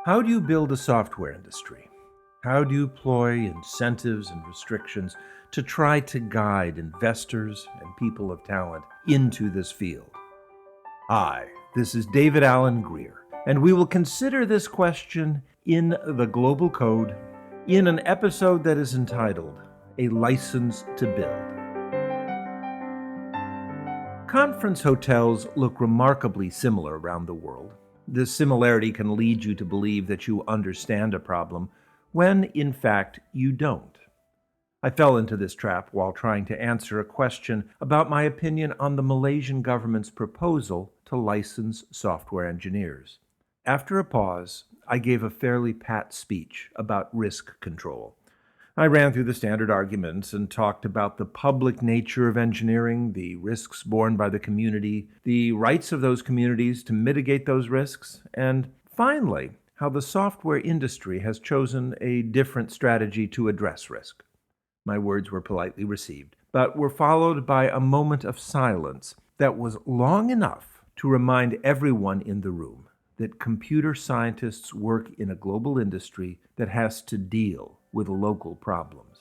How do you build a software industry? How do you employ incentives and restrictions to try to guide investors and people of talent into this field? Hi, this is David Allen Greer, and we will consider this question in the Global Code in an episode that is entitled A License to Build. Conference hotels look remarkably similar around the world. This similarity can lead you to believe that you understand a problem when, in fact, you don't. I fell into this trap while trying to answer a question about my opinion on the Malaysian government's proposal to license software engineers. After a pause, I gave a fairly pat speech about risk control. I ran through the standard arguments and talked about the public nature of engineering, the risks borne by the community, the rights of those communities to mitigate those risks, and finally, how the software industry has chosen a different strategy to address risk. My words were politely received, but were followed by a moment of silence that was long enough to remind everyone in the room that computer scientists work in a global industry that has to deal with local problems.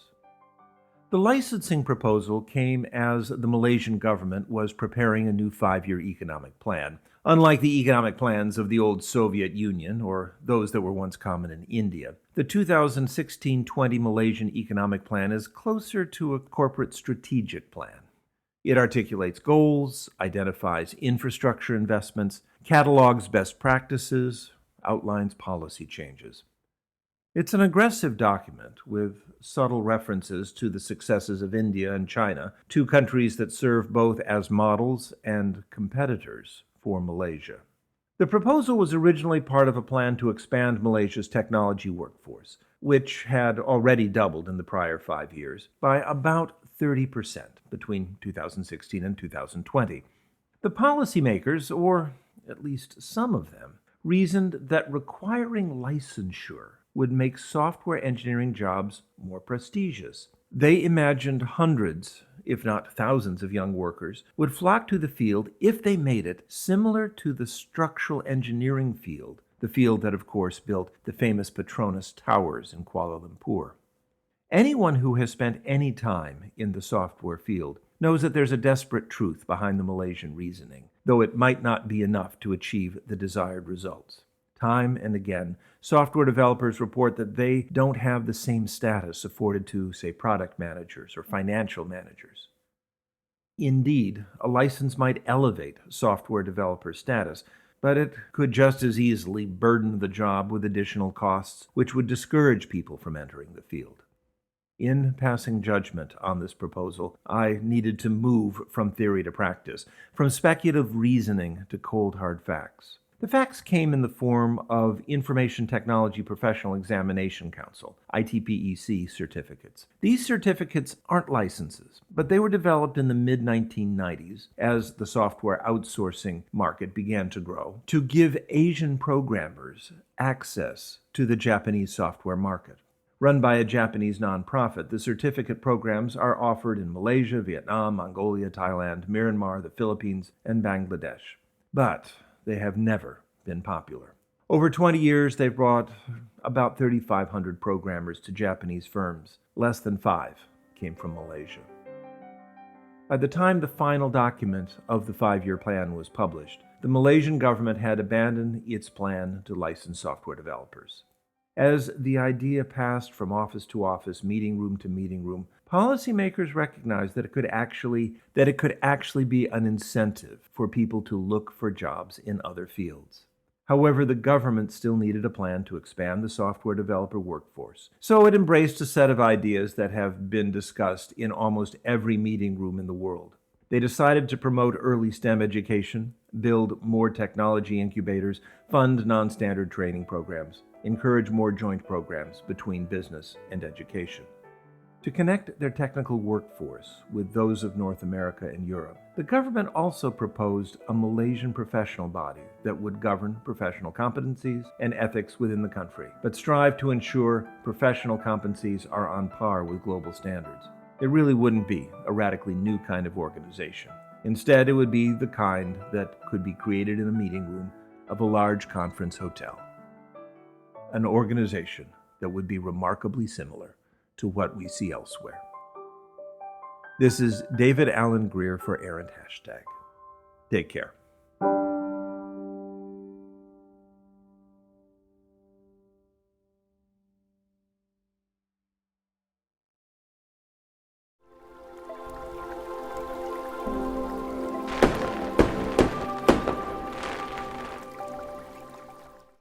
The licensing proposal came as the Malaysian government was preparing a new 5-year economic plan. Unlike the economic plans of the old Soviet Union or those that were once common in India, the 2016-20 Malaysian economic plan is closer to a corporate strategic plan. It articulates goals, identifies infrastructure investments, catalogs best practices, outlines policy changes. It's an aggressive document with subtle references to the successes of India and China, two countries that serve both as models and competitors for Malaysia. The proposal was originally part of a plan to expand Malaysia's technology workforce, which had already doubled in the prior 5 years, by about 30% between 2016 and 2020. The policymakers, or at least some of them, reasoned that requiring licensure would make software engineering jobs more prestigious. They imagined hundreds, if not thousands, of young workers would flock to the field if they made it similar to the structural engineering field, the field that, of course, built the famous Petronas Towers in Kuala Lumpur. Anyone who has spent any time in the software field knows that there's a desperate truth behind the Malaysian reasoning, though it might not be enough to achieve the desired results. Time and again, software developers report that they don't have the same status afforded to, say, product managers or financial managers. Indeed, a license might elevate software developer status, but it could just as easily burden the job with additional costs, which would discourage people from entering the field. In passing judgment on this proposal, I needed to move from theory to practice, from speculative reasoning to cold hard facts. The facts came in the form of Information Technology Professional Examination Council, ITPEC certificates. These certificates aren't licenses, but they were developed in the mid-1990s as the software outsourcing market began to grow to give Asian programmers access to the Japanese software market. Run by a Japanese nonprofit, the certificate programs are offered in Malaysia, Vietnam, Mongolia, Thailand, Myanmar, the Philippines, and Bangladesh. But they have never been popular. Over 20 years, they've brought about 3,500 programmers to Japanese firms. Less than 5 came from Malaysia. By the time the final document of the 5-year plan was published, the Malaysian government had abandoned its plan to license software developers. As the idea passed from office to office, meeting room to meeting room, policymakers recognized that it could actually be an incentive for people to look for jobs in other fields. However, the government still needed a plan to expand the software developer workforce, so it embraced a set of ideas that have been discussed in almost every meeting room in the world. They decided to promote early STEM education, build more technology incubators, fund non-standard training programs, encourage more joint programs between business and education. To connect their technical workforce with those of North America and Europe, the government also proposed a Malaysian professional body that would govern professional competencies and ethics within the country, but strive to ensure professional competencies are on par with global standards. It really wouldn't be a radically new kind of organization. Instead, it would be the kind that could be created in a meeting room of a large conference hotel. an organization that would be remarkably similar to what we see elsewhere. This is David Alan Grier for Errant Hashtag. Take care.